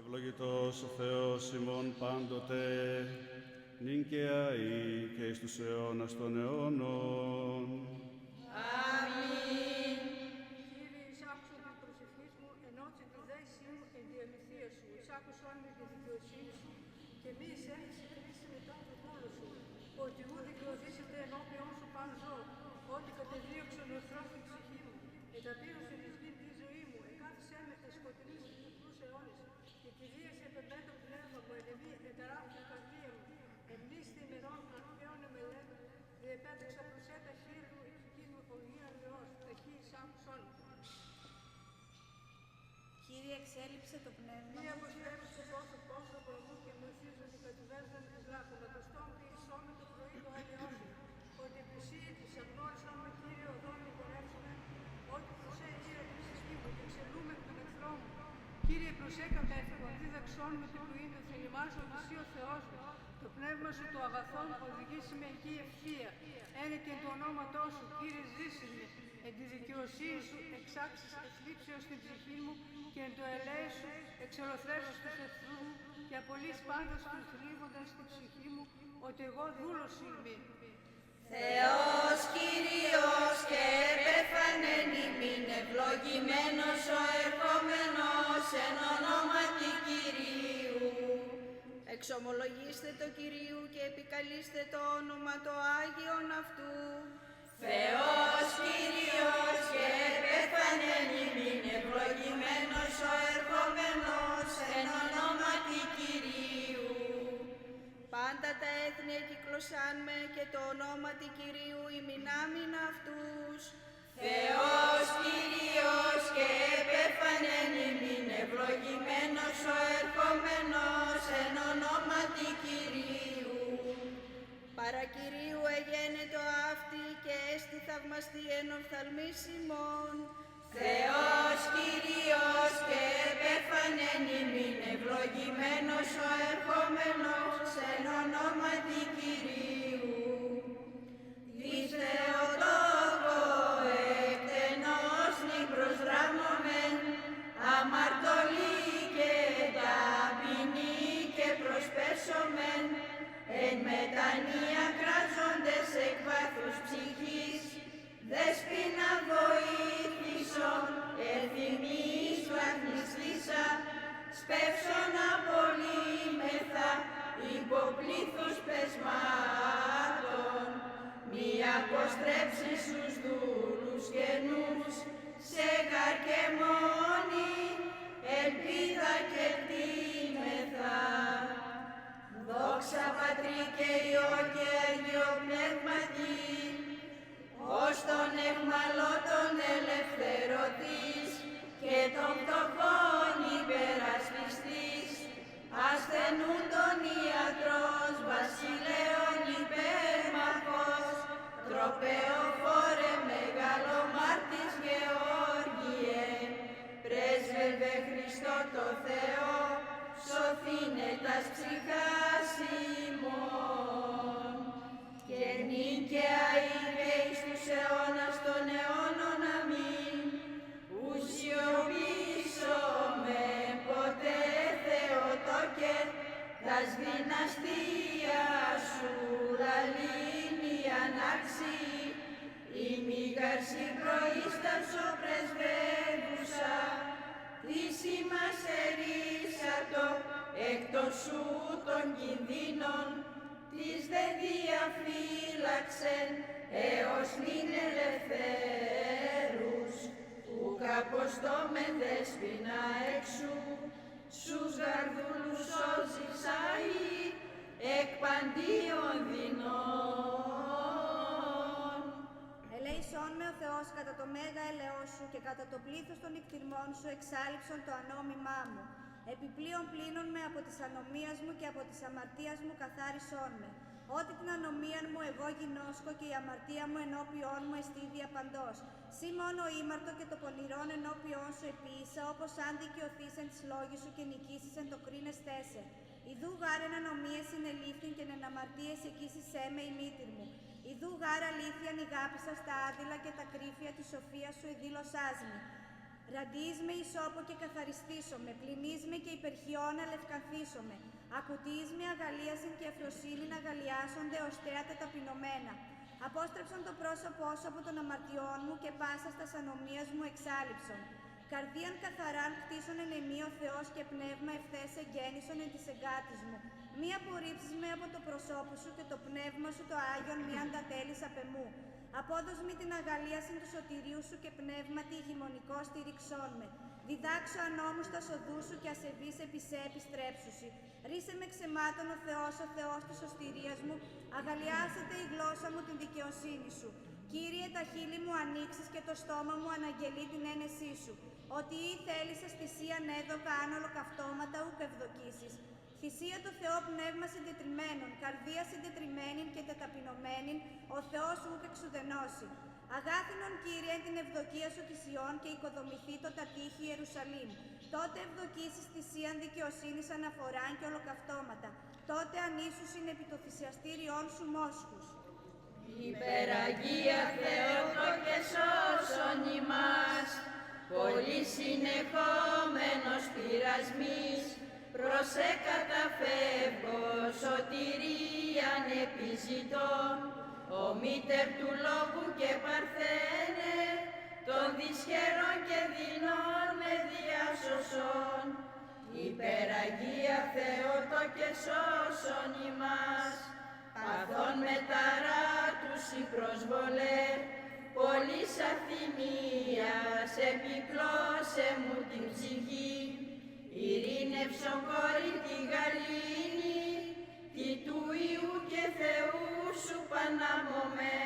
Ευλογητός ο Θεός ημών πάντοτε, νυν και αεί και εις τους αιώνας των αιώνων. Αμήν. Κύριε, εισάκουσα την προσευχή μου, ενώτσι τη δέση μου εν τη αμυθία σου. Εισάκουσον με τη δικαιοσύνη σου και μη εισέλθει κρίση μετά του δούλου σου. Ότι ου δικαιωθήσετε ενώπιον σου παν ζω, ότι κατεδίωξον εχθρός την ψυχή μου. Εταπείωσε τη γη τη ζωή μου, εκάθισέ με τε σκοτεινή του διπλούς αιώνες. Και κηδίασε πεμπέτο πνεύμα μου, ενεμή εταράπτει η καρδία μου. Εμνίστη ημερών καρδιών εμελέν, διεπέταξα προσέτα χείρου, εκείνου οργία Θεός, ταχύ εισάκουσον. Κύριε, εξέλιψε το πνεύμα Μη μου. αποστρέψει το πρόσωπό σου από μου και με ουσίζουν οι κατηβέρδαν της λάχου. Με το στόμα τη ισόμε το πρωί το έλαιό σου. Ότι πλησίοι της αγνώρισαν με Κύριε οδόν υπορέψουμε. Ότι προσέ ήρε την ψυχή μου και ξελούμε εκ των εχθρών μου. Κύριε, προσέκατα έφυγον, δίδαξόν με την πλοή του θελημάζω εσύ ο Θεός μου. Το πνεύμα σου το αγαθόν οδηγήσει με εκεί ευθεία. Ένε και το ονόματό σου, Κύριε, ζήσει με. Εν τη δικαιοσύνη σου εξάξεις εθλίψεως στην ψυχή μου και εν το ελέη σου εξολοθρέψεις τους εχθρούς μου και απολύς πάντως τους θλίβοντας στην ψυχή μου ότι εγώ δούλος είμαι. Θεός Κύριος και επέφανεν ημίν, ευλογημένος ο ερχόμενος εν ονόματι Κυρίου. Εξομολογήστε το Κυρίου και επικαλείστε το όνομα το Άγιον αυτού. Θεός Κύριος και επέφανεν ημίν, ευλογημένος ο ερχόμενος εν ονόματι Κυρίου. Πάντα τα έθνη εκυκλωσάν με και το ονόματι Κυρίου ημινάμιν αυτούς. Θεός Κύριος και επέφανεν ημίν, ευλογημένος ο ερχόμενος εν ονόματι Κυρίου. Παρακυρίου εγένετο αυτή και έστι θαυμαστή εν οφθαλμής ημών. Θεός Κύριος και επέφανεν ημίν, ευλογημένος ο ερχόμενος εν ονόματι Κυρίου. Δις Θεοτόκο εκτενώς νυκρος δράμωμεν, αμαρτωλή και ταπεινή και προσπέσωμεν, εν μετανία κράζοντες εκ βάθους ψυχής, δέσποινα βοήθησον, ευθυμής πλαχνιστήσα, σπεύσον απολύμεθα, υποπλήθους πεσμάτων, μη αποστρέψεις τους δούλους καινούς, σε καρκεμόνη, ελπίδα και κτήμεθα. Δόξα Πατρί και Υιό και Αγίο Πνεύματι, ως τον εχμαλώτων ελευθερωτής και των φτωχών υπερασπιστής, ασθενούν τον ιατρός, βασιλέων υπέρμαχος, τροπεοφόρε μεγαλομάρτης Γεώργιε, πρέσβευε Χριστό το Θεό, σωθήνε τας ψυχάς ημών. Και νυν και αεί και εις τους αιώνας των αιώνων αμήν, ουσιοποιήσομε ποτέ Θεοτόκε, τας δυναστεία σου λαλήνη ανάξι, η μη γαρσή προείστασο πρεσβεύουσα, της ημάς ερίσατο εκτός σου των κινδύνων, της δε διαφύλαξεν έως νυν ελευθέρους, ουκ αποστόμεν δέσποινα εξού, σους γαρδούλους σώζεις αεί, εκ παντίων δεινών. Ελέησόν με ο Θεός κατά το μέγα ελαιός σου και κατά το πλήθος των νηκτηρμών σου εξάλληψον το ανόμημά μου. Επιπλέον πλύνων με από της ανομίας μου και από της αμαρτίας μου καθάρισόν με. Ότι την ανομίαν μου εγώ γινώσκω και η αμαρτία μου ενώπιόν μου εστίδια παντός. Σύ μόνο ήμαρτο και το πονηρόν ενώπιόν σου επίησα, όπως αν δικαιωθείς εν της λόγης σου και νικήσεις εν το κρίνες θέσε. Ιδού γάρ εν ανομίες συνελήφθην και εν αμαρτίες εκείσισέ με η μήτηρ μου. Ιδού γάρ αλήθειαν ηγάπησα στα άδειλα και τα κρύφια της σοφίας σου εδήλωσάς μη. Ραντείς με ισόπο και καθαριστήσομαι, πληνείς με και υπερχιών αλευκανθήσομαι. Ακουτείς με αγαλίασιν και αφροσύνην αγαλιάσονται ως θέατα ταπεινωμένα. Απόστρεψον το πρόσωπό σου από των αμαρτιών μου και πάσα στα ανομίας μου εξάλειψον. Καρδίαν καθαράν κτίσον εν εμή ο Θεός και πνεύμα ευθές εγγέννησον εν της εγκάτης μου. Μη απορρίψεις με από το προσώπου σου και το πνεύμα σου το Άγιον μη αντατέλεις απ' εμού. Απόδος μη την αγαλίαση του σωτηρίου σου και πνεύματι ηγημονικό στηριξών με. Διδάξω ανώμους τα σοδού σου και ασεβείς επί σε επιστρέψουσι. Ρίσε με ξεμάτων ο Θεός της σωστηρίας μου, αγαλιάσετε η γλώσσα μου την δικαιοσύνη σου. Κύριε, τα χείλη μου ανοίξεις και το στόμα μου αναγγελεί την ένεσή σου. Ότι ή θέλησες θυσίαν έδωκα αν ολοκαυτώματα ουκ ευδοκίσεις. Θυσία το Θεό πνεύμα συντετριμμένων, καρδία συντετριμένην και τεταπεινωμένην, ο Θεός ουκ εξουδενώσει. Αγάθινον Κύριε την ευδοκία σου της Ιών και οικοδομηθεί το τα τείχη Ιερουσαλήμ. Τότε ευδοκίσεις θυσίαν δικαιοσύνης αναφοράν και ολοκαυτώματα. Τότε ανήσουσιν επί το θυσιαστήριόν σου μόσχους. Υπεραγία Θεότο και σώσον ημάς, πολύ συνεχόμενος πειρασμής, προσέ καταφεύγω σωτηρίαν επιζητών, ο μήτερ του λόγου και παρθένε, των δυσχερών και δεινών με διάσωσον. Υπεραγία Θεότο και σώσον ημάς, παθών με ταράτους η προσβολέ, πολλής αθυμίας επικλώσε μου την ψυχή, ειρήνευσον κόρη τη γαλήνη, τι του Υιού και Θεού σου πανάμωμε.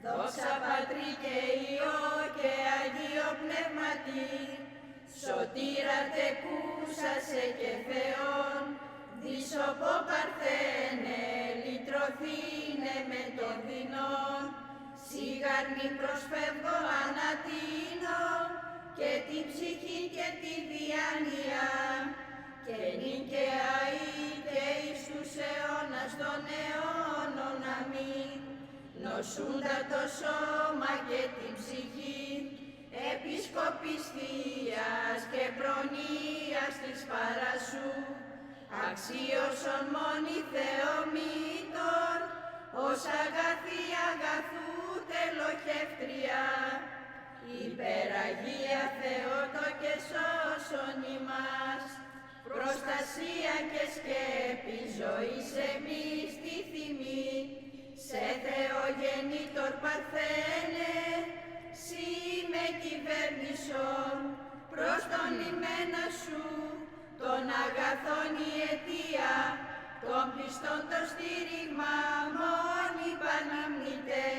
Δόξα Πατρί και Υιό και Αγίο Πνεύματι, σωτήρα τεκούσασε και Θεόν, δισοπό παρθένε, λυτρωθήνε με των δεινών, σιγάρ μη προσφεύγω ανατείνω, και τη ψυχή και τη διάνοια, και νυν και αεί και εις τους αιώνας των αιώνων αμήν. Νοσούντα το σώμα και την ψυχή, επισκοπής θείας και προνοίας της παρασού, αξίωσον μόνοι Θεομήτων, ως αγαθή αγαθού τελοχεύτρια. Υπεραγία Θεότο και σώσον ημάς, προστασία και σκέπη ζωής εμείς τη θυμή, σε Θεογεννήτωρ παρθένε, σύ με κυβέρνησον, προς τον ημένα σου, των αγαθών η αιτία, των πιστών το στήριγμα μόνοι παναμνητέ.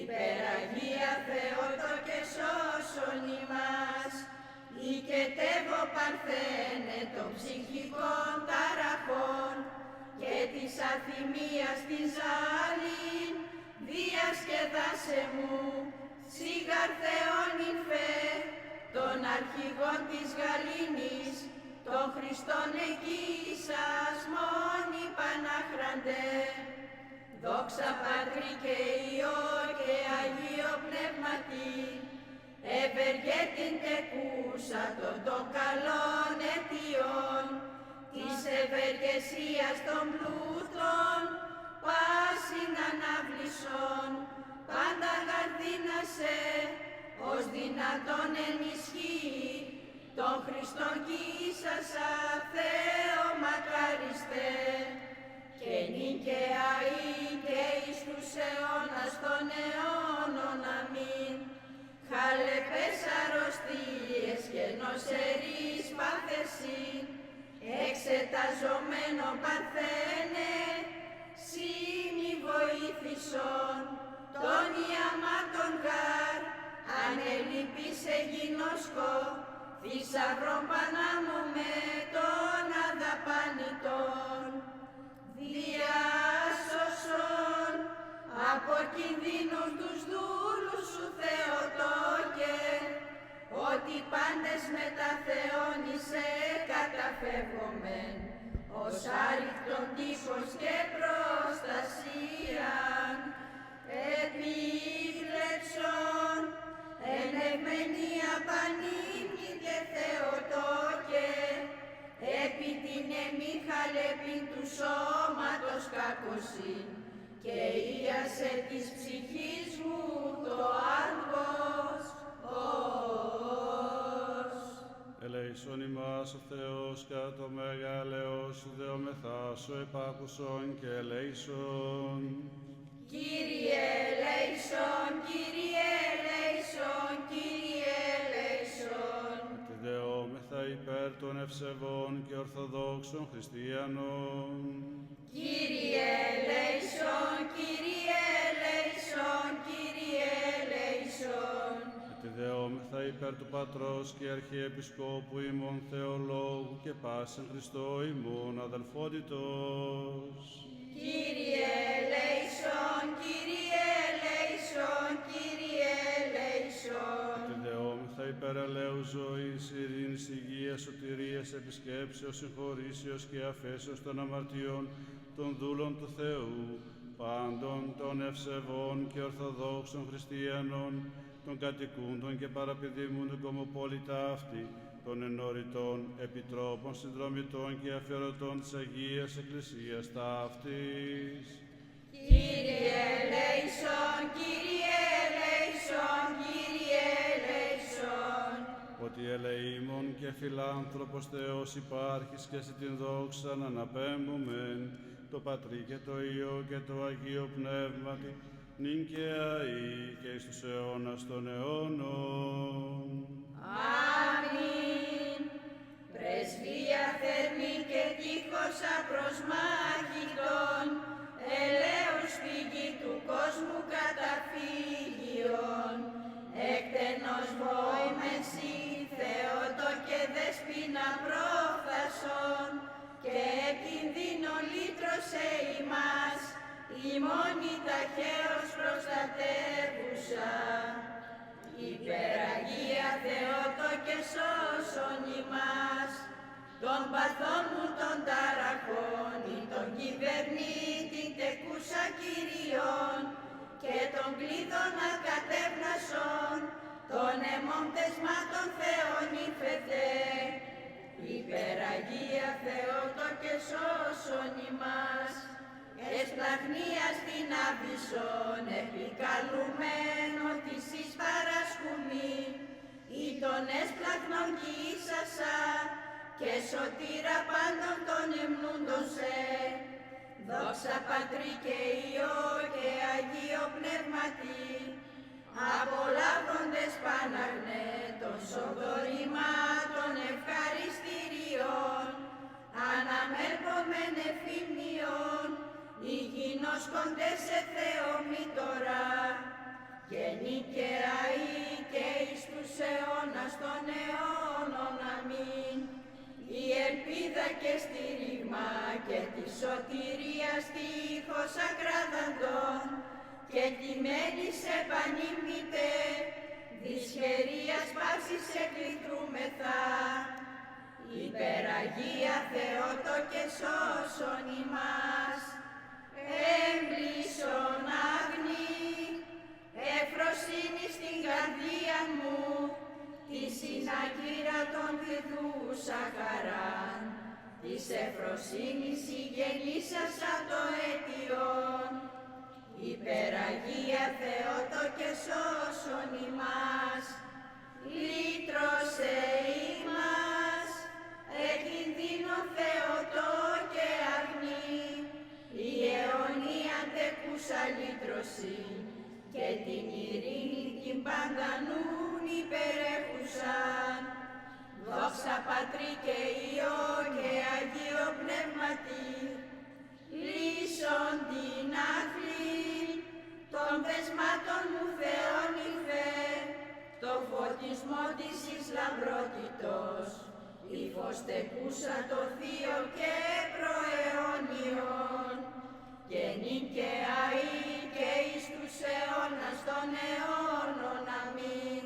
Υπεραγία Θεότο και σώσον ημάς, οικετεύω παρθένε των ψυχικών ταραχών και της αθυμίας τη ζάλιν, διασκεδάσε μου, σιγάρ Θεόν υμφέ, των αρχηγών της γαλήνης, των Χριστών εκείσας μόνοι πανάχραντε. Δόξα Πατρί και Υιό και Αγίο Πνεύματι, ευεργέτην τεκούσα των καλών αιτιών, της ευεργεσίας των πλούτων, πάσιν αναβλησών, πάντα γαρδίνασε, ως δυνατόν ενισχύει, τον Χριστόν κοίσασα Θεό μακαριστέ, και νυν και αεί και εις τους αιώνας των αιώνων αμήν. Χαλεπές αρρωστίες και νοσερείς πάθεσιν, εξεταζομένο παρθένε, σύ μη βοήθησον, των ιαμάτων γάρ, ανελειπής εγινώσκω, θησαυρών πανάμωμε των αδαπανητών. Διάσωσον από κινδύνους τους δούλους σου Θεοτόκε, ότι πάντες με τα Θεόν είσαι καταφεύγομεν, ως άρρηκτον τείχος και προστασίαν. Επίβλεψον εν ευμενία σώματος κακοσύν και ίασε της ψυχής μου το άργος. Ελέησον ημάς ο Θεός κατά το μεγαλέος σου δεόμεθά σου επάκουσον και ελέησον. Κύριε ελέησον, Κύριε ελέησον, Κύριε ελέησον. Τη δεόμεθα υπέρ των ευσεβών και ορθοδόξων χριστιανών. Κύριε ελέησον, Κύριε ελέησον, Κύριε ελέησον. Τη δεόμεθα υπέρ του Πατρός και Αρχιεπισκόπου ημών Θεολόγου και πάσεν Χριστό ημών αδελφότητος. Κύριε ελέησον, Κύριε ελέησον, Κύριε ελέησον. Τη δεόμεθα υπέρ ελέου ζωής, ειρήνης, υγείας, σωτηρίας, επισκέψεως, συγχωρήσεως και αφέσεως των αμαρτιών των δούλων του Θεού, πάντων των ευσεβών και ορθοδόξων χριστιανών, των κατοικούντων και παραπηδήμουν κομοπόλητα αυτή, των ενωρητών, επιτρόπων, συνδρομητών και αφιερωτών της Αγίας Εκκλησίας ταύτης. Κύριε ελέησον, Κύριε ελέησον, Κύριε ελέησον. Ότι ελεήμων και φιλάνθρωπος Θεός υπάρχεις και σε την δόξα να αναπέμπομεν, το Πατρί και το Υιό και το Αγίο Πνεύματι, νυν και αεί και εις τους αιώνας των αιώνων. Αμήν. Πρεσβεία θερμή και τείχος απροσμάχητον, ελέους πηγή του κόσμου καταφύγιον, εκτενός βοήμεση, Θεότο και Δεσποινα πρόφθασον, και κινδύνων λύτρωσε ημάς, ημώνη ταχαίως προστατεύουσα. Υπεραγία Θεότο και σώσον ημάς, των παθών μου των ταραχών, των κυβερνήτη τεκούσα Κυριών, και των κλείδων ακατεύνασον, των αιμών τεσμάτων Θεών υφετέ. Υπεραγία Θεότο και σώσον ημάς, εσπλαχνίας την άβυσσον, επικαλουμένο της εις παρασκουμή, ή των έσπλαχνων κοίσασα, και σωτήρα πάντων των υμνούντων σε. Δόξα Πατρί και Υιό και Αγίο Πνεύματι, απολαύοντες Παναγνέ των σοδορημάτων ευχαριστηριών, αναμέλπομεν εφήμιον, υγιεινόσκοντες σε Θεό μητορά, και νικαία ή και εις τους αιώνας των αιώνων. Αμήν. Η ελπίδα και στήριγμα και τη σωτηρία τείχος ακράδαντον, και τη μέλης επανήμητε, δυσχερίας πάσης εκλητρούμεθα. Υπεραγία Θεότο και σώσον ημάς, έμπλησον άγνη, εφροσύνη στην καρδία μου, τη συναγύρα των διδούσα χαράν, της εφροσύνης η γεννήσασα το αίτιον. Υπεραγία Θεότο και σώσον ημάς, λύτρωσε ημάς, εκκινδύνων Θεότο και αγνή, η αιωνία τεκούσα λύτρωση, και την ειρήνη την παντανούν υπερέχουσαν. Δόξα Πατρί και Υιό και Αγίο Πνεύματι, λύσον την άχλη των δεσμάτων μου Θεόν υφέ, το φωτισμό της εις λαμπρότητος, η φως τεκούσα το θείο και προαιώνιον, και νυν και αεί και εις τους αιώνας των αιώνων. Αμήν.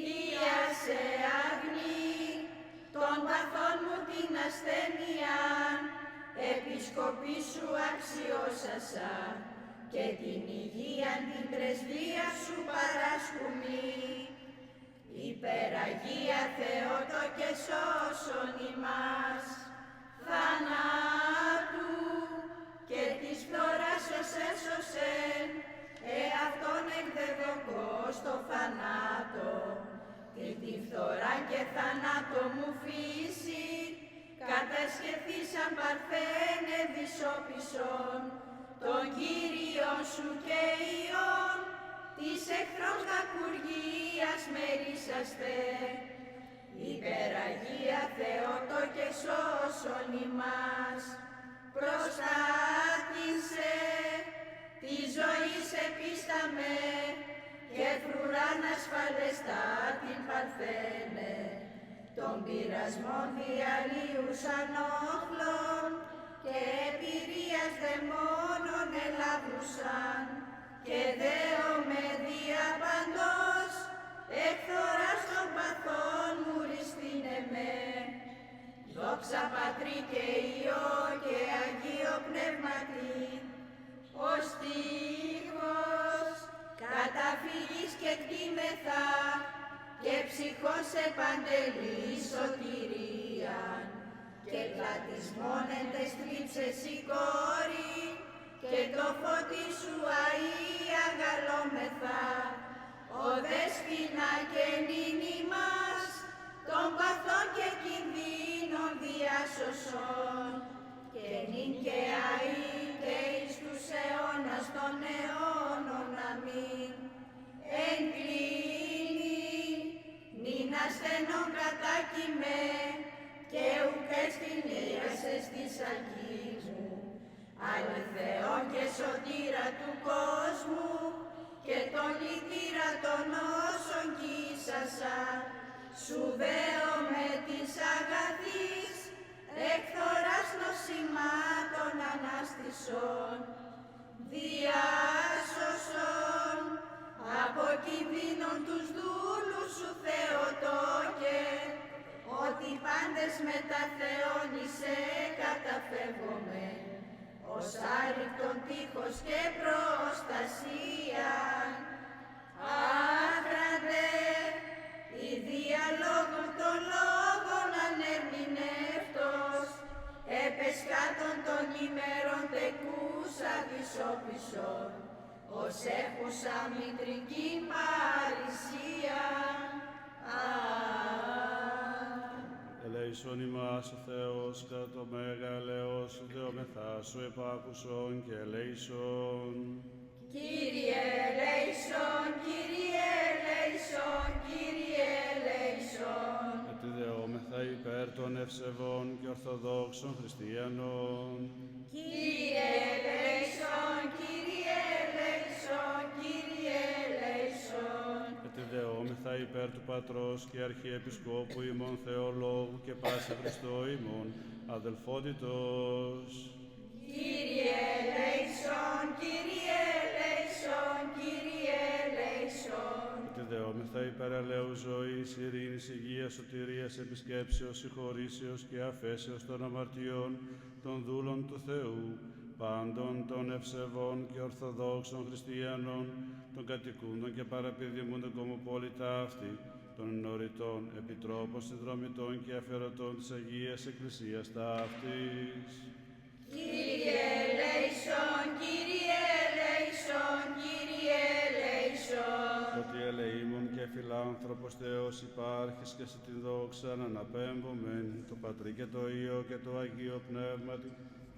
Ίασε άγνη των παθών μου την ασθένεια, επισκοπή σου αξιώσασα, και την υγεία την πρεσβεία σου παρασκουμή. Υπεραγία Θεότο και σώσον ημάς, θανάτου φθορά και θάνατο μου φύση, κατασκευθήσαν παρθένε δυσόπισον, τον Κύριον σου και Υιόν, της εχθρός κακουργίας μερίσαστε. Υπεραγία Θεότο και σώσον ημάς, προστάτησε, τη ζωή επίσταμε, και φρουράν ασφαλεστά την παρθένε, των πειρασμών διαλύουσαν όχλων, και πυρίας δαιμόνων ελάβουσαν, και δέομαι διαπαντός, εκθοράς των παθών μου ριστήνε με. Δόξα Πατρί και Υιό και Αγίο Πνεύματι, ο στίχος καταφύγεις και κτήμεθα, και ψυχός επαντελεί σωτηρίαν, και πλατισμόν εν τες θλίψες η κόρη, και το φώτι σου αΐ αγαλόμεθα, ο δέσποινα και νύνη μας, των παθών και κινδύνων διάσωσον, και νυν και αΐ και εις τους αιώνας των αιώνων αμήν. Εν κλίνη, νυν ασθενών κατάκυμε, και ουκ εστινίασες της αγγής μου, αληθεόν και σωτήρα του κόσμου, και τον λυτήρα των όσων κύσασα, σου δέομαι της αγαθής, εκθοράς νοσημάτων ανάστησον, διάσωσον, από κινδύνων τους δούλους σου Θεοτόκε, ότι πάντες με τα Θεόνισε καταφεύγομαι, ως άρρηκτον τείχος και προστασία. Άχραντε, η διαλόγου των λόγων ανερμηνεύτος, επεσκάτων των ημέρων τεκούσα δυσόπισον, ως έχουσα μητρική παρησία. Ελέησον ημάς ο Θεός, κατά το μέγα ελεός σου Θεομεθά σου επάκουσον και ελέησον. Κύριε ελέησον, Κύριε ελέησον, Κύριε ελέησον. Γιατί δεόμεθα υπέρ των ευσεβών και ορθοδόξων χριστιανών. Κύριε ελέησον, Κύριε ελέησον, Κύριε ελέησον. Γιατί δεόμεθα υπέρ του Πατρός και Αρχιεπισκόπου ημών Θεολόγου και πάση Χριστό ημών αδελφότητος. Κύριε ελέησον, Κύριε ελέησον, Κύριε ελέησον. Γιατί δεόμεθα υπέρ ελέου ζωής, ειρήνης, υγείας, σωτηρίας, επισκέψεως, συγχωρήσεως και αφέσεως των αμαρτιών των δούλων του Θεού, πάντων των ευσεβών και ορθοδόξων χριστιανών, των κατοικούντων και παραπηδημούντων κομοπόλητα αυτή, των ενωρητών, επιτρόπων, συνδρομητών και αφιερωτών της Αγίας Εκκλησίας ταύτης. Κύριε ελέησον, Κύριε ελέησον, Κύριε ελέησον. Ότι ελεήμων και φιλάνθρωπος Θεός υπάρχεις και σε την δόξα να αναπέμπομεν το Πατρί και το Υιό και το Αγίο Πνεύματι,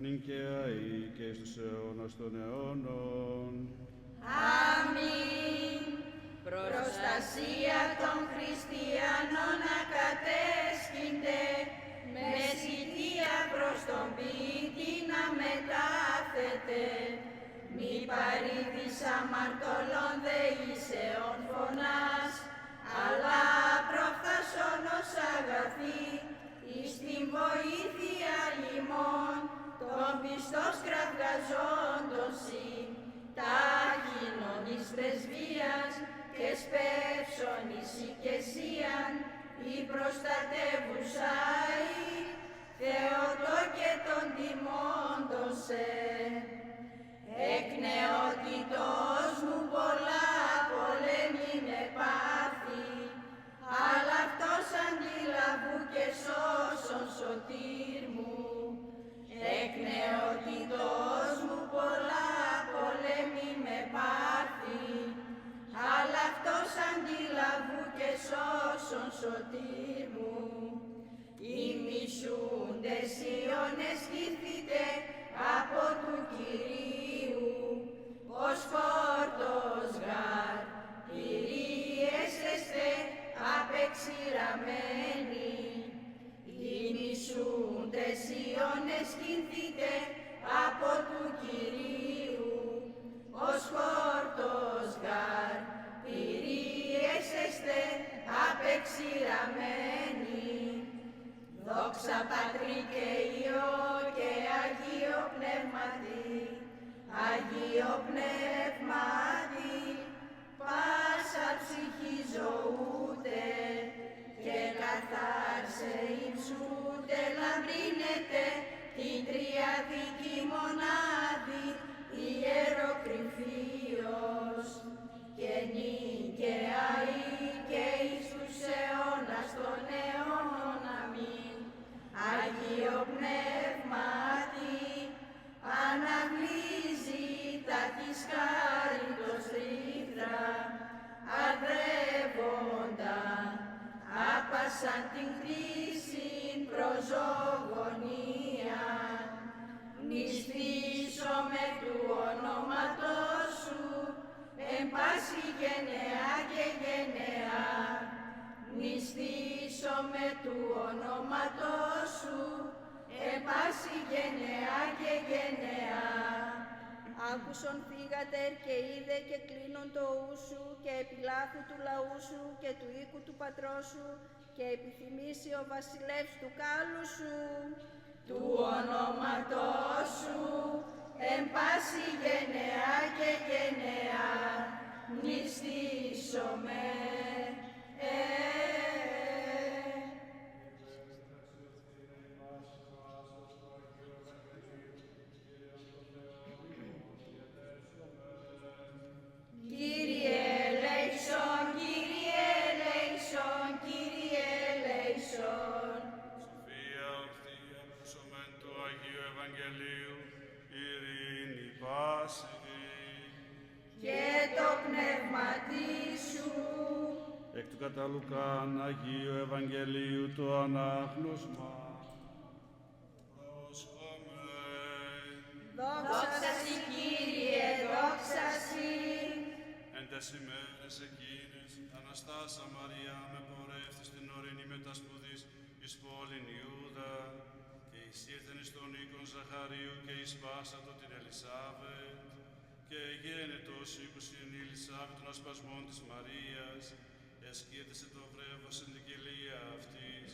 νυν και αεί και εις τους αιώνας των αιώνων. Αμήν. Προστασία των χριστιανών ακατέσχυνται, με σιτία προς τον ποιητή να μετάθετε. Μη παρήδης αμαρτωλών δεήσεων φωνάς, αλλά προφθασόν ως αγαθή, εις την βοήθεια ημών, των πιστός κραυγαζόντων συ, τάχινον εις πρεσβείας και σπεύσον εις οικεσίαν, η προστατεύουσα η, Θεοτό και των τιμώντων σε. Εκ νεότητός μου πολλά πολέμη με πάθη, αλλά αυτός αντιλαβού και σώσον σωτήρ μου. Εκ νεότητός μου πολλά πολέμη με πάθη, αλλά αυτός αντιλαβού και σώσον σωτήρ Νησούντες Ιώνες κήθητε από του Κυρίου, ως φόρτος γαρ, Κυρίες εστε απεξηραμένοι. Οι νησούντες Ιώνες κήθητε από του Κυρίου, ως φόρτος γαρ, Κυρίες εστε απεξηραμένοι. Δόξα Πατρί και Υιό και Αγίο Πνεύματι, Αγίο Πνεύματι, πάσα ψυχή ζωούτε και καθάρσε υψούτε λαμπρίνετε την τριαδική μονάδη ιεροκρυφίος και νίκαια ή και εις τους αιώνας των αιώνων. Αμήν. Αγίο Πνεύματι, αναγλύζει τα της χάριτος ρήθρα, αδρεύοντα, άπασαν την κτήσιν προζωογονία. Νηστήσομαι του ονόματός σου, εν πάση γενεά και γενεά. Νηστήσομαι του ονόματός σου, εν πάση γενεά και γενεά. Άκουσον φύγατερ και είδε και κλείνον το ου σου και επιλάθου του λαού σου και του οίκου του πατρός σου και επιθυμήσει ο βασιλεύς του κάλου σου. Του ονόματός σου, εν πάση γενεά και γενεά, νηστήσομαι. Κύριε ελέησον, Κύριε ελέησον, Κύριε ελέησον. Σοφία ορθή ακούσομεν του Αγίου Ευαγγελίου, ειρήνη πάση. Και το πνεύματί σου. Εκ του κατά Λουκάν Αγίου Ευαγγελίου το ανάγνωσμα. Πρόσχομεν. Δόξα Συ, Κύριε, δόξα Συ. Εν τες ημέρες εκείνες, Αναστάσα Μαρία με πορεύτη στην ορεινή μετασπουδής εις πόλην Ιούδα και εισήρθεν εις τον οίκον Ζαχαρίου και εις πάσατο την Ελισάβετ και γένετος οίκουσιν η Ελισάβετ των ασπασμών της Μαρίας, εσκήρτησε το βρέφος εν την κοιλία αυτής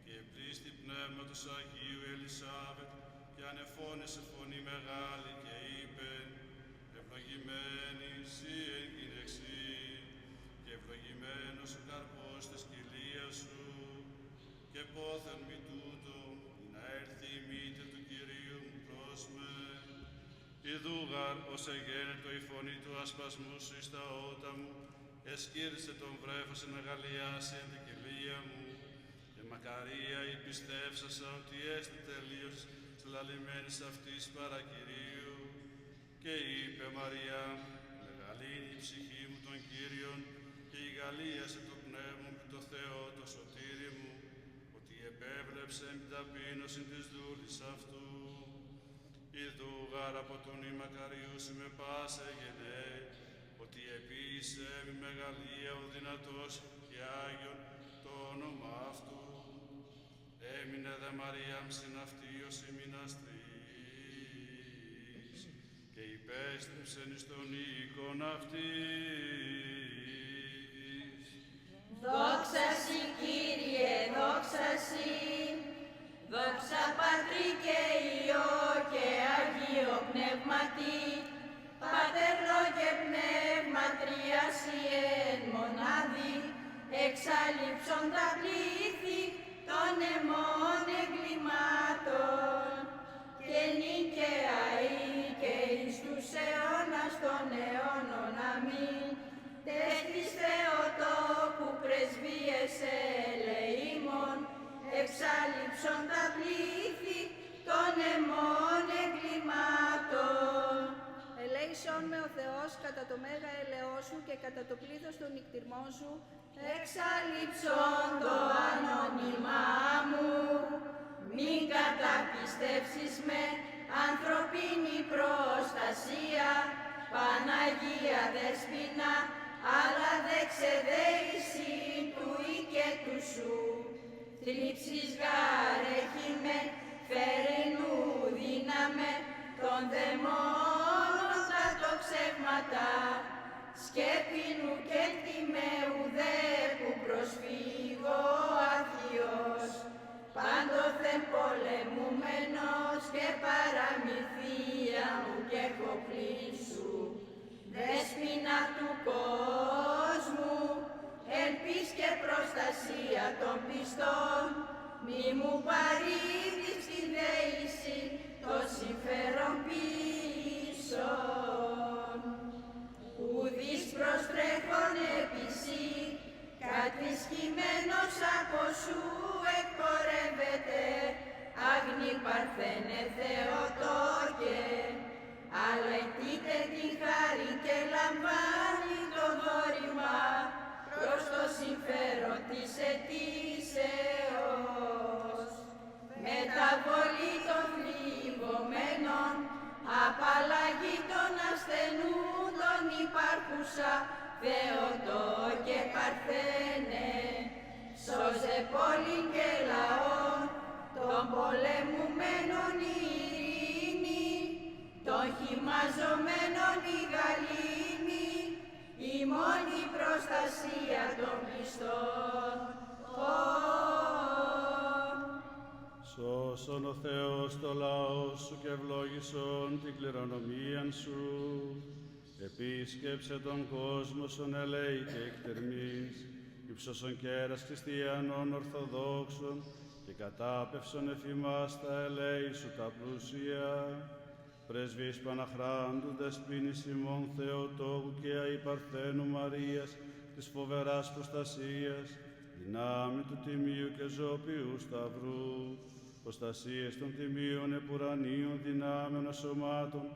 και πλήστη πνεύματος Αγίου Ελισάβετ και ανεφώνησε φωνή μεγάλη και είπε: ευλογημένη σύ εν γυναιξή και ευλογημένος ο καρπός της κοιλίας σου και πόθεν μη τούτο να έρθει η μύτη του Κυρίου μου προς με. Ιδούγαρ ως εγένετο η φωνή του ασπασμού σου εις τα ότα μου, εσκήρυσε τον βρέφος εν μεγαλειάσει εν την κοιλία μου και μακαρία η πιστεύσασα ότι έστε τελείως συλλαλημένης αυτής παρακυρίου. Και είπε Μαρία, μεγαλύνει η ψυχή μου τον Κύριον και η γαλλίασε το πνεύμα μου το Θεό το σωτήρι μου, ότι επέβλεψε την ταπείνωση της δούλης αυτού. Ιδούγαρ από τον η μακαριούσι με πάσε γενέ, ότι επίησε μη μεγαλεία ο δυνατός και Άγιον το όνομα αυτού. Έμεινε δε Μαρία μσιν αυτή ως ημιναστρής και υπέστρεψεν εις τον οίκον αυτής. Δόξα Συ, Κύριε, δόξα Συ. Δόξα Πατρί και Υιό και Αγίο Πνεύματι, Πάτερ Λόγε Πνεύμα Τριάσι εν μονάδι, εξαλείψον τα πλήθη των αιμών εγκλημάτων και νίκαια ή και εις τους αιώνας των αιώνων. Αμήν. Τες της Θεοτόκου πρεσβείες ελεήμων, εξαλείψον τα πλήθη των αιμών εγκλημάτων. Ελέησον με ο Θεός κατά το μέγα ελαιό σου και κατά το πλήθος των νυκτυρμών σου, Εξαλείψον το ανώνυμά μου, αναστεύσεις με ανθρωπίνη προστασία, Παναγία Δεσποινα, αλλά δε ξεδέηση του ή και του σου. Θλίψεις γαρέχει με, φερενού δύναμε, των δαιμόνων τα τοξεύματα, σκέπινου και τιμαίου δε που προσφύγω αθιός, πάντοθεν πολεμούμενος και παραμυθία μου και κοπλήσου, Δέσποινα του κόσμου, ελπίς και προστασία των πιστών, μη μου παρήδεις τη δέηση το συμφέρον πίσων. Ουδείς προστρέχον επισή, κατησχημένος από σου εκπορεύεται, άγνη παρθένε Θεοτόκε, αλλά ετείτε την χάρη και λαμβάνει το δώρημα προς το συμφέρον της αιτήσεως. Μεταβολή των θλιβωμένων, απαλλαγή των ασθενούντων υπάρχουσα, Θεοτόκε Παρθένε, σώζε πόλην και λαόν, των πολεμουμένων η ειρήνη, των χυμαζωμένων η γαλήνη, η μόνη προστασία των πιστών. Σώσον ο Θεός το λαό σου και ευλόγησον την κληρονομίαν σου. Επίσκεψε τον κόσμο σον ελέη και εκτερμής, υψώσον κέρας χριστιανών ορθοδόξων και κατάπευσον εφημάς τα ελέη σου τα πλούσια. Πρεσβείς Παναχράντου Δεσποίνης ημών Θεοτόκου και Αϊπαρθένου Μαρίας της φοβεράς προστασίας, δυνάμει του τιμίου και ζωοποιού σταυρού, προστασίες των τιμίων επουρανίων δυνάμεων σωμάτων,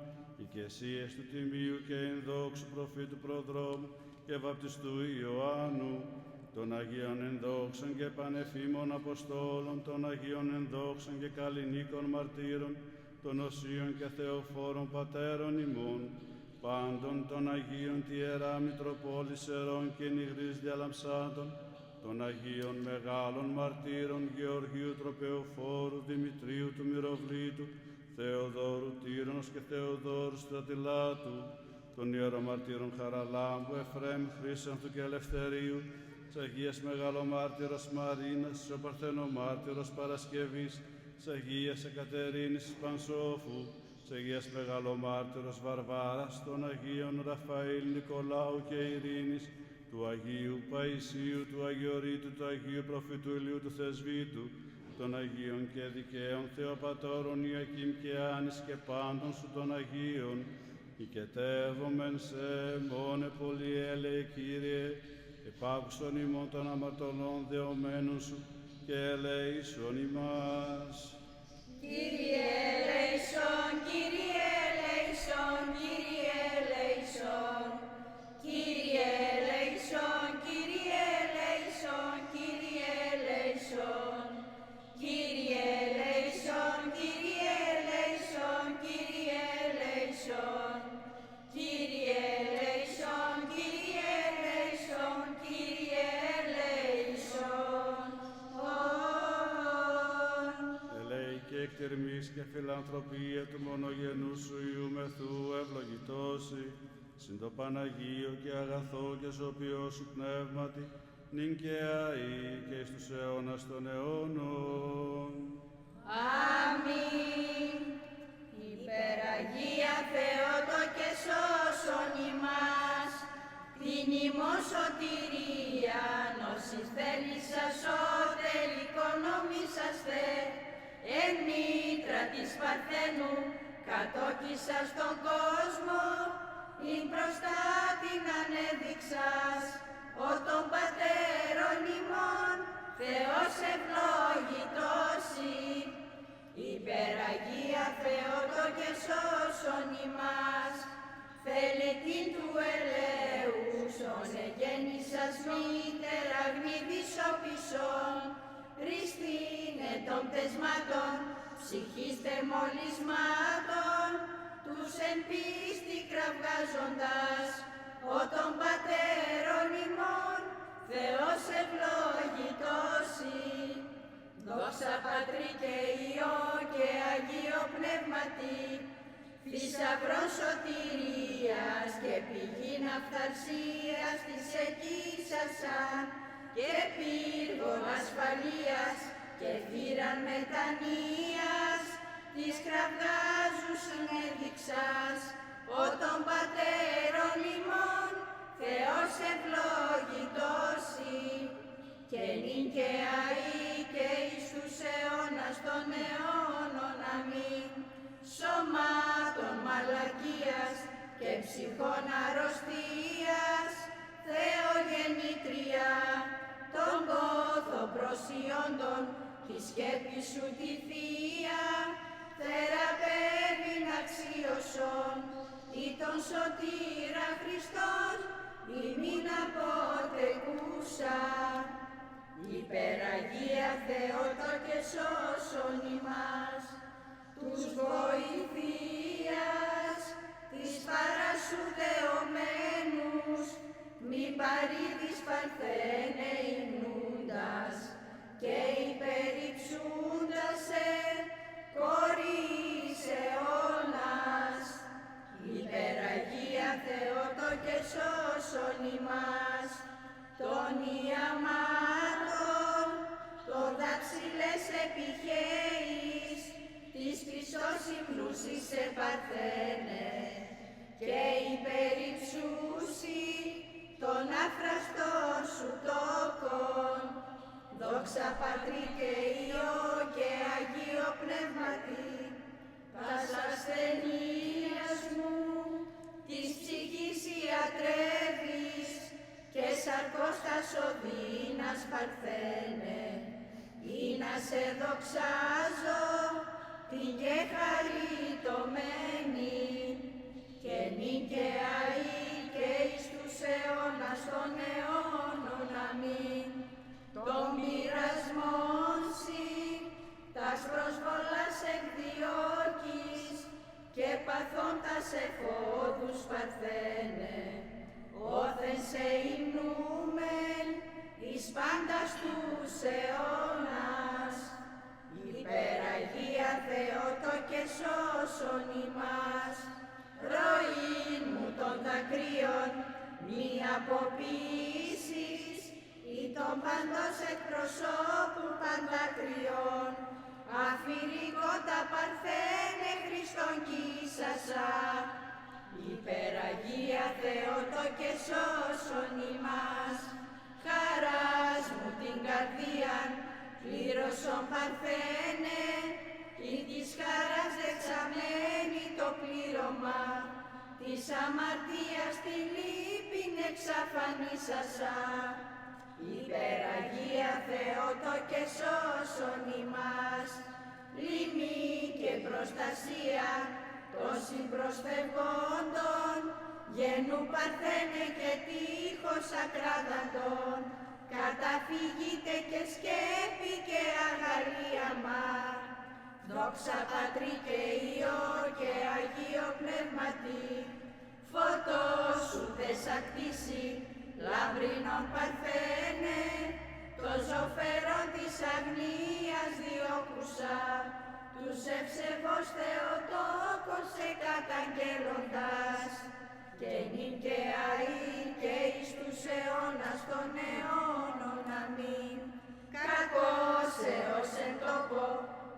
οικεσίες του τιμίου και ενδόξου προφήτου προδρόμου και βαπτιστού Ιωάννου, των Αγίων ενδόξων και πανεφήμων Αποστόλων, των Αγίων ενδόξων και καλλινίκων μαρτύρων, των Οσίων και Θεοφόρων Πατέρων ημών, πάντων των Αγίων τη Ιερά Μητροπόλης Ερών και Νιγρής Διαλαμψάντων, των Αγίων Μεγάλων Μαρτύρων Γεωργίου Τροπεοφόρου, Δημητρίου του Μυροβλήτου, Θεοδόρου Τύρονος και Θεοδόρου Στρατιλάτου, των Ιερομαρτύρων Χαραλάμπου, Εφραίμ, Χρύσανθου και Ελευθερίου, της Αγίας Μεγαλομάρτυρος Μαρίνας, της ο Παρθενομάρτυρος Παρασκευής, της Αγίας Εκατερίνης Πανσόφου, της Αγίας Μεγαλομάρτυρος Βαρβάρας, των Αγίων Ραφαήλ, Νικολάου και Ειρήνης, του Αγίου Παϊσίου, του Αγιορείτου, του Αγίου Προφήτου Ηλίου του Θεσβήτου, των Αγίων και Δικαίων Θεοπατώρων Ιακήμ και Άνης και πάντων σου των Αγίων, οικετεύομεν σε μόνε πολυέλεε Κύριε, επάκουσον ημών των αμαρτωλών δεωμένων σου και ελέησον ημάς. Κύριε ελέησον, Κύριε ελέησον, Κύριε ελέησον, Κύριε ελέησον, Κύριε ελέησον, Κύριε ελέησον, Κύριε ελέησον, Κύριε ελέησον, Κύριε ελέησον, Κύριε ελέησον, Κύριε ελέησον, Κύριε ελέησον. Ελέη και εκτερμής και φιλανθρωπία του μονογενού σου Υιού μεθού ευλογητώσει, συν το Παναγίο και αγαθό και ζωπιό σου πνεύματι, νυν και αεί και εις τους αιώνας των αιώνων. Αμήν. Υπεραγία Θεότο και σώσον ημάς, την ημών σωτηρίαν, όσοι θέλησας σώτερ οικονομήσαστε, εν μήτρα της Παρθένου κατόκισας τον κόσμο, ειν μπροστά την ανέδειξας, ο των πατέρων ημών, Θεός ευλόγητος ή. Υπεραγία Θεότο και σώσον ημάς, θέλετην του ελέου, σον εγέννησας μήτερα γνήδης οπισών, ρίστην των πτεσμάτων, ψυχήστε μολυσμάτων, τους εν πίστη κραυγάζοντας, ο των πατέρων ημών, Θεός ευλογητώσει. Δόξα Πατρί και Υιό και Αγίο Πνεύματι, θησαυρών σωτηρίας και πηγήν αυθαρσίας της εκείσασαν και πύργων ασφαλείας και θύραν μετανοίας της κραυγάζουσιν έδειξας, ο των πατέρων ημών, Θεός ευλογητώσει. Και νυν και αεί και εις τους αιώνας των αιώνων, αμήν. Σωμάτων μαλακίας και ψυχών αρρωστίας, Θεογεννήτρια, τον πόθο προσιόντων τη σκέπη σου τη Θεία, θεραπεύειν αξίωσον, ή τον σωτήρα Χριστόν, ημίν αποτεκούσα. Υπεραγία Θεότο και σώσον ημάς, τους βοηθείας, της παρασού δεωμένους, μη παρήδης παρθένε υμνούντας, και υπερυψούντας κορίς αιώνας. Υπεραγία Θεότο και σώσον ημάς, των ιαμάτων, των δαψιλές επιχέης, της Χριστός υμνούσης σε παρθένε, και υπερυψούσι των αφραστών σου τόκων. Δόξα Πατρί και Υιό και Αγίο Πνεύματι, πας ασθενείας μου, της ψυχής ιατρεύεις, και σαρκός τα σωδίνας παρθένε, ή να σε δοξάζω, την και χαριτωμένη, και νυν και αεί και εις τους αιώνας των αιώνων, αμήν. Των πειρασμών σοι, τας προσβολάς εκδιώκεις, και παθών τας εφόδους παρθένε, όθεν σε υμνούμεν εις πάντας τους αιώνας. Υπεραγία Θεότο και σώσον ημάς, ροήν μου των δακρύων μη αποποιήσεις, ή των παντός εκπροσώπου παντακριών, αφηρικότα παρθένε Χριστόν κοίσασα. Υπεραγία Θεότο και σώσον ημάς, χαράς μου την καρδίαν πλήρωσον παρθένε, ή της χαράς δεξαμένη το πλήρωμα, της αμαρτίας τη λύπην εξαφανίσασα. Υπεραγία Θεότο και σώσον ημάς, λοιμή και προστασία των συμπροσφευγόντων, γενού παρθένε και τείχος ακράδαντων, καταφυγείτε και σκέπη και αγαλίαμα. Δόξα Πατρί και Υιό και Αγίο Πνεύματι, φωτός σου θεσακτήσει, λαμπρινόν παρθένε, το ζωφερόν της αγνίας διώκουσα, τους ευσεβώς Θεοτόκος σε καταγγέλλοντας, και νυν και αεί και εις τους αιώνας των αιώνων, αμήν. Κακός έως εν τόπο,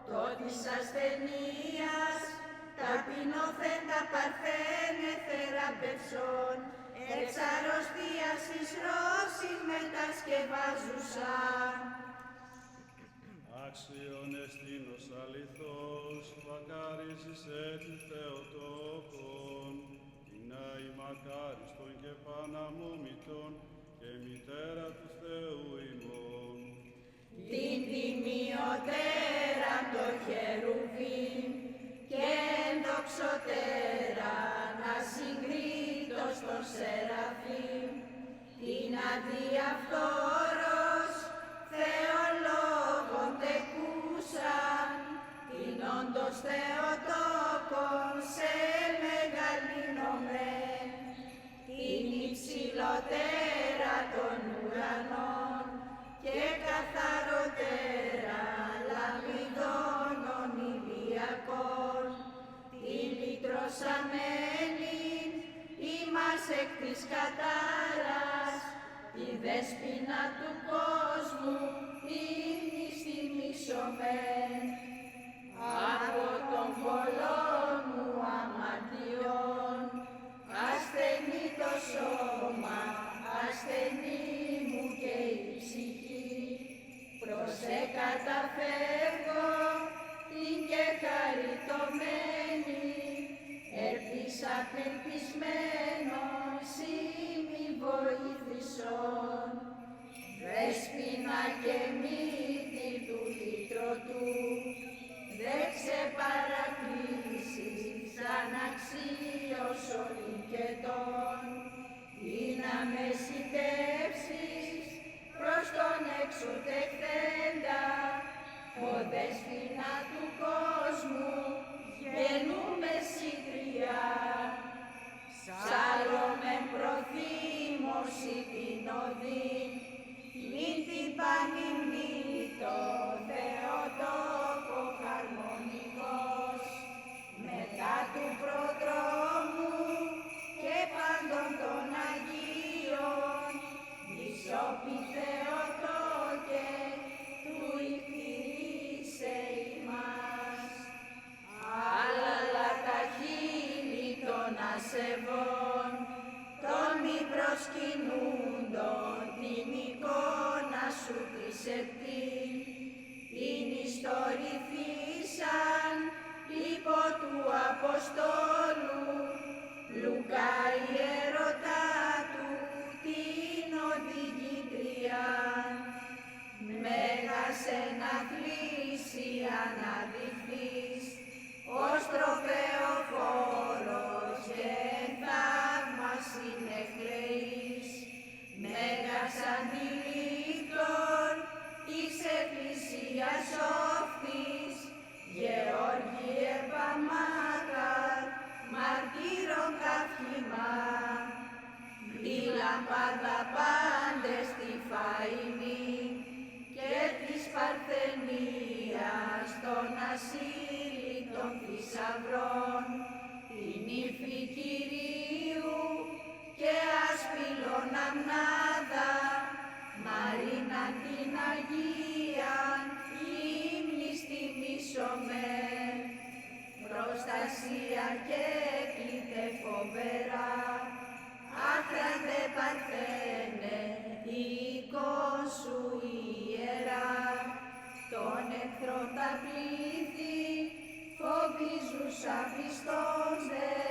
το της ασθενείας, ταπεινωθέντα παρθένε θεραπευσόν, εξ αρρωστίας εις ρώσιν μετασκευάζουσα. Άξιον εστίνος αληθώς, μακάριζησε του Θεοτόκον, την αημακάριστον και παναμόμητον, και μητέρα του Θεού ημών. Την τιμιωτέραν το χερουβίμ, και ενδοξωτέραν ασυγκρίτως των σεραφείμ, την αδιαφθόρος Θεολόγων τεκούσαν, την όντως Θεοτόκον σε μεγαλύνομεν, την υψηλότερα των ουρανών και καθαρότερα λαμπιδώνων ηλιακών, την λυτρωσαμένην ημάς εκ της κατάρας, τη δέσποινα του κόσμου ύμνης τιμήσομεν. Από των πολλών μου αμαρτιών ασθενεί το σώμα, ασθενή μου και η ψυχή, προς καταφεύγω την και χαριτωμένη, ελπίς απελπισμένος ημι βοήθησον. Δέσποινα και μύτη του λύτρωτου, δε ξεπαρακλήσεις αναξίωσον οικετών, ή να με σιτεύσεις προς τον εξωτεχθέντα, ο δέσποινα του κόσμου γεννούμε συντριά. Σάλομεν προθύμωση την οδήν, μην την πανυμνήτω Θεοτόκο χαρμονικός, μετά του προδρόμου και πάντων των Αγίων, ισόπι Θεοτόκε του υπηρήσε ημάς. Άλλα τα χείλη των ασεβών, των μη προσκυνούντων την εικόνα σου της επτήν, την ιστορηθήσαν υπό του Αποστόλου Λουκά ιερωτά του την οδηγήτρια. Μέγας εναθλήσει αναδειχθείς ως τροπεοφόρος και θαύμαση νεκλεής, μέγας αντιλήπτων της Εκκλησίας όφθης, Γεώργιε Παμάκαρ, μαρτύρων καύχημα, τη λαμπάδα πάντες τη φαΐνη και της Παρθενίας των ασύλλητων θησαυρών, την ύφη Κυρίου και άσπυλον αμνάδα, Μαρίναν την Αγίαν, ύμνης τιμήσομεν. Προστασία και κλείτε φοβερά, άκραντε Παρθένε, η εικόν σου ιερά, τον εχθρόν τα πλήθη, φοβίζουσα πιστός δε,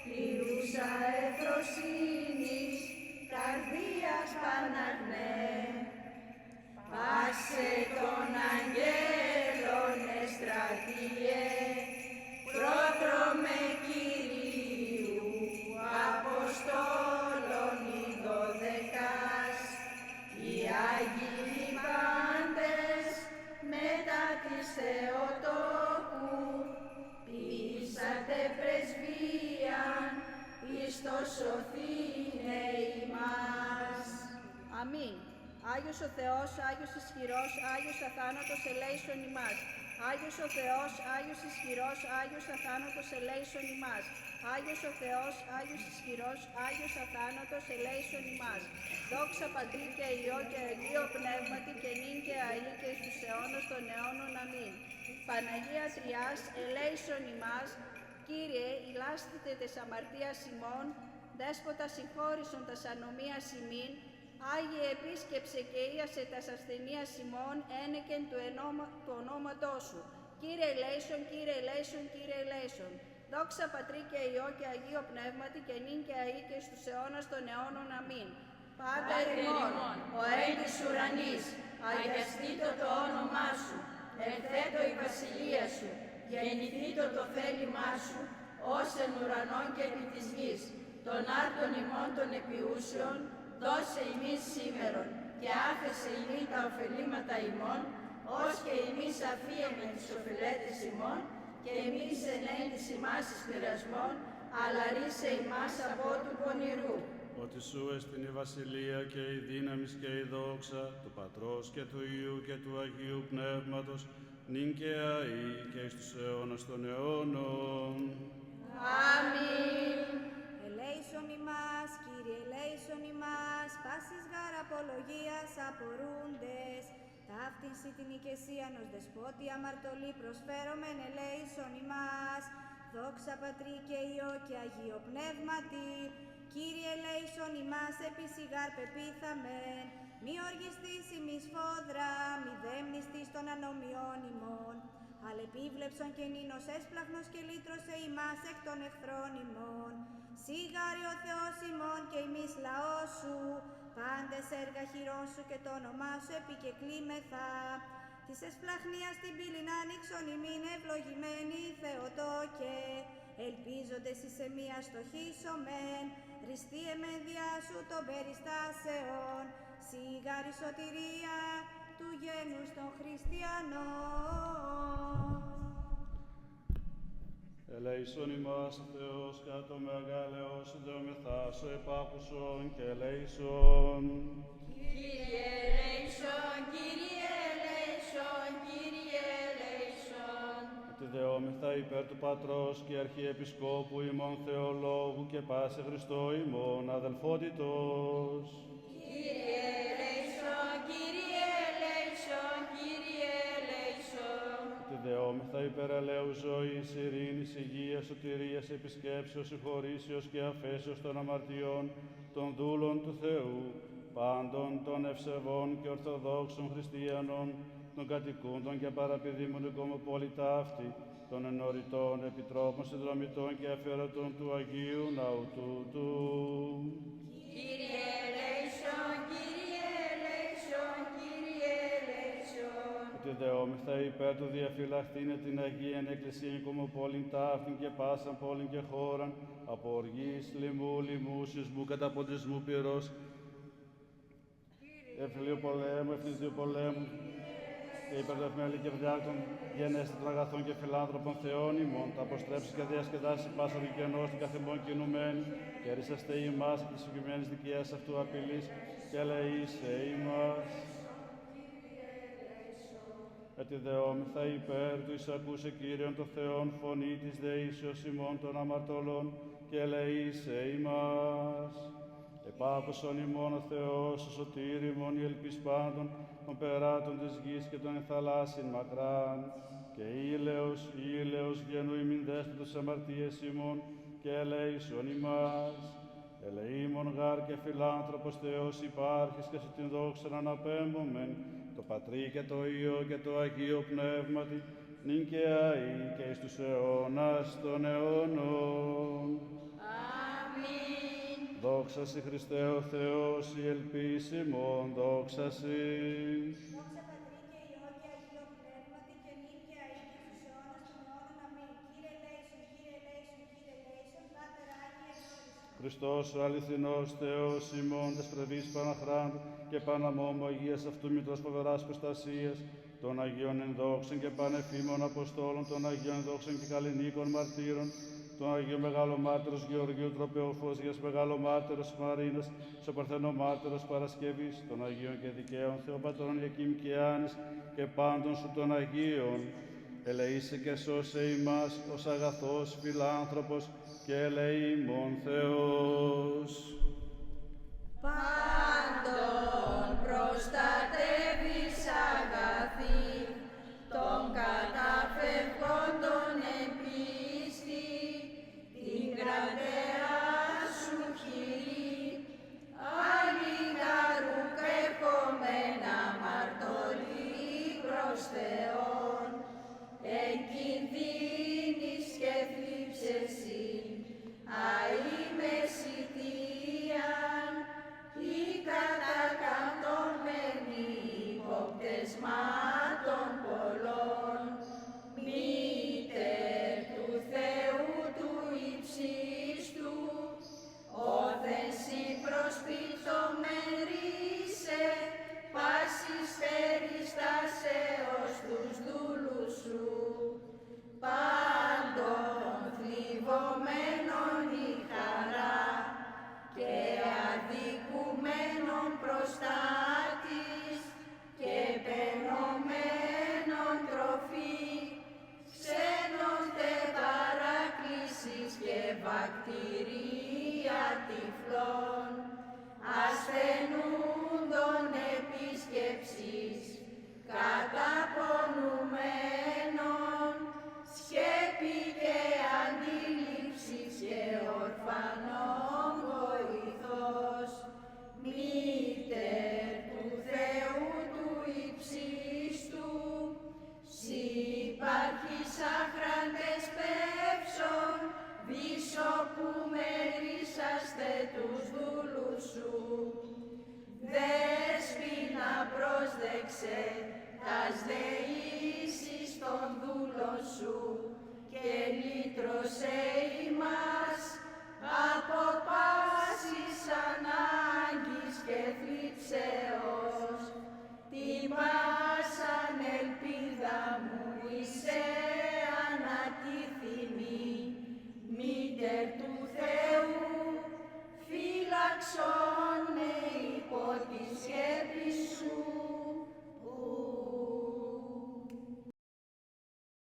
πληρούσα ευφροσύνης, καρδίας Παναγνέ. Πάσε των αγγέλων εστρατιέ, πρόδρομε Κυρίου, Αποστόλων οι 12, οι Άγιοι πάντες μετά της Θεοτόκου, ποιήσατε πρεσβείαν εις το σωθήνε ημάς. Αμήν. Άγιος ο Θεός, Άγιος ισχυρός, Άγιος αθάνατος ελέησον ημάς. Άγιος ο Θεός, Άγιος ισχυρός, Άγιος αθάνατος ελέησον ημάς. Άγιος ο Θεός, Άγιος ισχυρός, Άγιος αθάνατος ελέησον ημάς. Δόξα Πατρί και Υιό και Αγίο Πνεύματι και νυν και αεί και εις τους αιώνας των αιώνων. Αμήν. Παναγία Τριάς, ελέησον ημάς. Κύριε, ηλάστητε τες αμαρτίας ημών, Δέσποτα συγχώρησον τας ανομίας ημίν, Άγιε επίσκεψε και ίασε τας ασθενείας ημών, ένεκεν του ονόματός σου. Κύριε ελέησον, Κύριε ελέησον, Κύριε ελέησον. Δόξα Πατρί και Υιό και Αγίο Πνεύματι και νυν και αεί και στους αιώνας των αιώνων. Αμήν. Πάτερ ημών, ο εν της ουρανής, αγιαστήτω το όνομά σου, ελθέτω η βασιλεία σου, γεννηθήτω το θέλημά σου, ως εν ουρανών και επί της γης. Των άρτων ημών των επιούσεων, δώσε ημίς σήμερον, και άφεσε ημί τα ωφελήματα ημών, ως και εμείς αφίεμεν τις οφειλέτες ημών, και εμείς εν της ημάς εις πειρασμών, αλλά ρίσε ημάς από του πονηρού. Ότι σου εστιν η βασιλεία και η δύναμις και η δόξα του Πατρός και του Υιού και του Αγίου Πνεύματος, νυν και αεί και εις τους αιώνας των αιώνων. Αμήν. Ελέησον ημάς, Κύριε, ελέησον ημάς, πάσης γάρ απολογίας απορούντες. Ταύτινση την οικεσίαν ως δεσπότη αμαρτωλή προσφέρομεν ελέησον ημάς. Δόξα Πατρί και Υιό και Αγίο Πνεύματι. Κύριε ελέησον ημάς, επισηγάρ πεπίθαμεν. Μη οργιστείς ημί σφόδρα, μη δέμνηστης των ανομιών ημών. Αλλά επίβλεψον και νήνος έσπλαχνος και λύτρωσε ημάς εκ των εχθρών ημών. Σιγάρι ο Θεός ημών και ημείς λαός σου, πάντες έργα χειρών σου και το όνομά σου επικεκλήμεθα. Της εσπλαχνίας την πύλην άνοιξον ημίν ευλογημένοι Θεοτόκε, ελπίζοντες εις εμία στοχίσομεν, ριστεί εμεν διά σου των περιστάσεων, σιγάρι σωτηρία του γένους των χριστιανών. Ελέησον ημάς, Θεός, κατ' το μεγαλέος σου δεομεθά σου επάκουσον και ελέησον. Κύριε ελέησον, Κύριε ελέησον, Κύριε ελέησον. Ότι δεόμεθα υπέρ του Πατρός και Αρχιεπισκόπου ημών Θεολόγου και πάσε Χριστό ημών αδελφότητος. Κύριε ελέησον, Κύριε ελέησον, Κύριε ελέησον. Ότι δεόμεθα υπέρ ελέου ζωής, ειρήνης, υγείας, σωτηρίας, επισκέψεως, συγχωρήσεως και αφέσεως των αμαρτιών των δούλων του Θεού, πάντων των ευσεβών και ορθοδόξων χριστιανών, των κατοικούντων και παραπηδήμων οικομοπόλη ταύτη, των ενωρητών επιτρόπων, συνδρομητών και αφιερωτών του Αγίου Ναού τούτου. Κύριε ελέησον, Κύριε ελέησον, Κύριε ελέησον. Ότι δεόμεθα υπέρ του διαφυλαχθήνε την Αγίαν Εκκλησίαν οικομοπόλην ταύτην και πάσαν πόλην και χώραν, από οργής, λοιμού, λοιμού, σεισμού, καταποντισμού, πυρός, ευφυλίου πολέμου, ευθυνσίου πολέμου, και υπερδευμέλη και βδιάκτων γενέστη των αγαθών και φιλάνθρωπων Θεών ημών, τα αποστρέψεις και διασκεδάσεις πάσα του κενός την καθημών κινουμένη, και ρίσαστε ημάς και της συγκεκριμένης δικαίας αυτού απειλής, και ελεήσε ημάς. Έτσι δεόμεθα υπέρ του εισακούσε Κύριον των Θεών φωνή της δεήσεως ημών των αμαρτωλών, και ελεήσε ημάς. Επάκουσον ημών ο Θεός, ο σωτήρ ημών η ελπίς πάντων, των περάτων της γης και των εθαλάσσιν μακράν, και ήλαιος γενού ημιν δέσποτος αμαρτίες ημών, και ελεήσον ημάς. Ελεήμων γάρ και φιλάνθρωπος Θεός υπάρχεις και σε την δόξα να αναπέμπομεν, το Πατρί και το Υιό και το Αγίο Πνεύματι, νυν και αεί και εις τους αιώνας των αιώνων. Αμήν. Δόξα σοι Χριστέ ο Θεός, η ελπίς ημών, δόξα σοι. Δόξα Πατρί και Υιό και Αγίο Πνεύματι και νυν και αεί και στους αιώνας των αιώνων. Αμήν. Κύριε ελέησον, Κύριε ελέησον, Κύριε ελέησον, Πάτερ Άγιε ελέησον. Χριστός ο αληθινός Θεός ημών τες πρεβείς Παναχράντου και Παναμόμου Αγίας αυτού μητρός φοβεράς προστασίας, των Αγίων ενδόξων και πανεφήμων Αποστόλων, των Αγίων ενδόξων και καλλινίκων μαρτύρων, τον Αγίου Μεγαλομάρτυρος Γεωργίου Τροπεοφώσιας, Μεγαλομάρτυρος Μαρίνας, Σοπαρθενομάρτυρος Παρασκευής, των Αγίων και Δικαίων Θεοπατρών Ιακήμ και Άνης και πάντων σου των Αγίων. Ελεήσε και σώσε ημάς ως αγαθός φιλάνθρωπος και ελεήμων Θεός. Πάντων προστατεύεις αγαθή, των καταφευγόντων εν πίστη, την κρατεά σου χειρή, αλληγαρού κρεπομεν αμαρτωλή προς Θεόν, εν κινδύνης και θλίψεσιν, αημεσιτίαν, η βακτηρία τυφλών, ασθενούντων επίσκεψης, καταπονουμένων, σκέπη και αντίληψης και ορφανών βοηθός, μήτερ του Θεού του υψίστου, σοι υπάρχεις άχραντες πεύσον, βίσο που μερίσαστε τους δούλους σου. Δέσποινα πρόσδεξε τας δεήσεις των δούλων σου και λύτρωσε ημάς από πάσης ανάγκης και θλίψεως. Την πάσαν ελπίδα μου είσαι ανατίθιμη, μήτερ του Θεού, φύλαξον